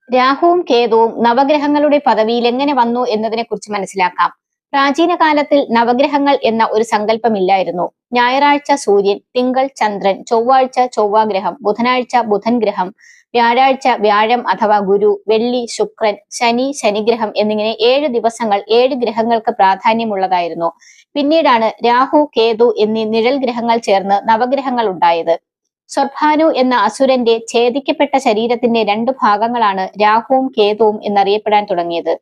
രാഹുവും കേതുവും നവഗ്രഹങ്ങളുടെ പദവിയിൽ എങ്ങനെ വന്നു എന്നതിനെ കുറിച്ച് മനസ്സിലാക്കാം. പ്രാചീന കാലത്തിൽ നവഗ്രഹങ്ങൾ എന്ന ഒരു സങ്കല്പമില്ലായിരുന്നു. ഞായറാഴ്ച സൂര്യൻ, തിങ്കൾ ചന്ദ്രൻ, ചൊവ്വാഴ്ച ചൊവ്വാഗ്രഹം, ബുധനാഴ്ച ബുധൻ ഗ്രഹം, വ്യാഴാഴ്ച വ്യാഴം അഥവാ ഗുരു, വെള്ളി ശുക്രൻ, ശനി ശനിഗ്രഹം എന്നിങ്ങനെ 7 ദിവസങ്ങൾ 7 ഗ്രഹങ്ങൾക്ക് പ്രാധാന്യമുള്ളതായിരുന്നു. പിന്നീടാണ് രാഹു, കേതു എന്നീ നിഴൽ ഗ്രഹങ്ങൾ ചേർന്ന് നവഗ്രഹങ്ങൾ ഉണ്ടായത്. സ്വർഭാനു എന്ന അസുരന്റെ ഛേദിക്കപ്പെട്ട ശരീരത്തിന്റെ 2 ഭാഗങ്ങളാണ് രാഹുവും കേതുവും എന്നറിയപ്പെടാൻ തുടങ്ങിയത്.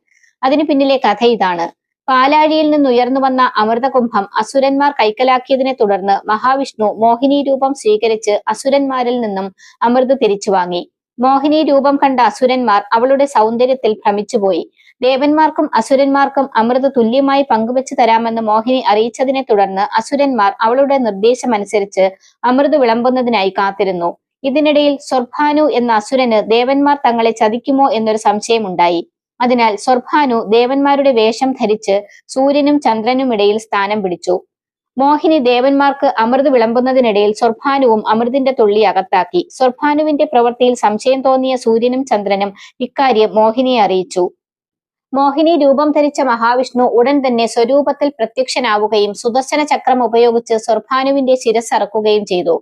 അതിനു പിന്നിലെ കഥ ഇതാണ്. പാലാഴിയിൽ നിന്നുയർന്നു വന്ന അമൃതകുംഭം അസുരന്മാർ കൈക്കലാക്കിയതിനെ തുടർന്ന് മഹാവിഷ്ണു മോഹിനി രൂപം സ്വീകരിച്ച് അസുരന്മാരിൽ നിന്നും അമൃത് തിരിച്ചു വാങ്ങി. മോഹിനി രൂപം കണ്ട അസുരന്മാർ അവളുടെ സൗന്ദര്യത്തിൽ ഭ്രമിച്ചുപോയി. ദേവന്മാർക്കും അസുരന്മാർക്കും അമൃത് തുല്യമായി പങ്കുവെച്ചു തരാമെന്ന് മോഹിനി അറിയിച്ചതിനെ തുടർന്ന് അസുരന്മാർ അവളുടെ നിർദ്ദേശമനുസരിച്ച് അമൃത് വിളമ്പുന്നതിനായി കാത്തിരുന്നു. ഇതിനിടയിൽ സ്വർഭാനു എന്ന അസുരന് ദേവന്മാർ തങ്ങളെ ചതിക്കുമോ എന്നൊരു സംശയമുണ്ടായി. അതിനാൽ സ്വർഭാനു ദേവന്മാരുടെ വേഷം ധരിച്ച് സൂര്യനും ചന്ദ്രനുമിടയിൽ സ്ഥാനം പിടിച്ചു. മോഹിനി ദേവന്മാർക്ക് അമൃത് വിളമ്പുന്നതിനിടയിൽ സ്വർഭാനുവും അമൃതിന്റെ തുള്ളി അകത്താക്കി. സ്വർഭാനുവിന്റെ പ്രവൃത്തിയിൽ സംശയം തോന്നിയ സൂര്യനും ചന്ദ്രനും ഇക്കാര്യം മോഹിനിയെ അറിയിച്ചു. മോഹിനി രൂപം ധരിച്ച മഹാവിഷ്ണു ഉടൻ തന്നെ സ്വരൂപത്തിൽ പ്രത്യക്ഷനാവുകയും സുദർശന ചക്രം ഉപയോഗിച്ച് സ്വർഭാനുവിന്റെ ശിരസ് അറക്കുകയും ചെയ്തു.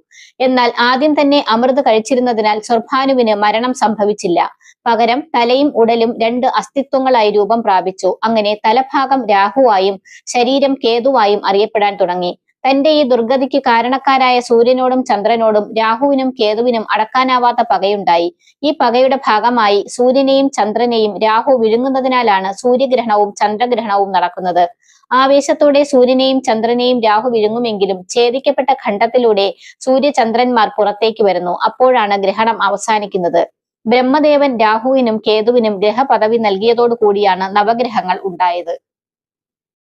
എന്നാൽ ആദ്യം തന്നെ അമൃത് കഴിച്ചിരുന്നതിനാൽ സ്വർഭാനുവിന് മരണം സംഭവിച്ചില്ല. പകരം തലയും ഉടലും 2 അസ്തിത്വങ്ങളായി രൂപം പ്രാപിച്ചു. അങ്ങനെ തലഭാഗം രാഹുവായും ശരീരം കേതുവായും അറിയപ്പെടാൻ തുടങ്ങി. തന്റെ ഈ ദുർഗതിക്ക് കാരണക്കാരായ സൂര്യനോടും ചന്ദ്രനോടും രാഹുവിനും കേതുവിനും അടക്കാനാവാത്ത പകയുണ്ടായി. ഈ പകയുടെ ഭാഗമായി സൂര്യനെയും ചന്ദ്രനെയും രാഹു വിഴുങ്ങുന്നതിനാലാണ് സൂര്യഗ്രഹണവും ചന്ദ്രഗ്രഹണവും നടക്കുന്നത്. ആവേശത്തോടെ സൂര്യനെയും ചന്ദ്രനെയും രാഹു വിഴുങ്ങുമെങ്കിലും ഛേദിക്കപ്പെട്ട ഖണ്ഡത്തിലൂടെ സൂര്യചന്ദ്രന്മാർ പുറത്തേക്ക് വരുന്നു. അപ്പോഴാണ് ഗ്രഹണം അവസാനിക്കുന്നത്. ബ്രഹ്മദേവൻ രാഹുവിനും കേതുവിനും ഗ്രഹപദവി നൽകിയതോടു കൂടിയാണ് നവഗ്രഹങ്ങൾ ഉണ്ടായത്.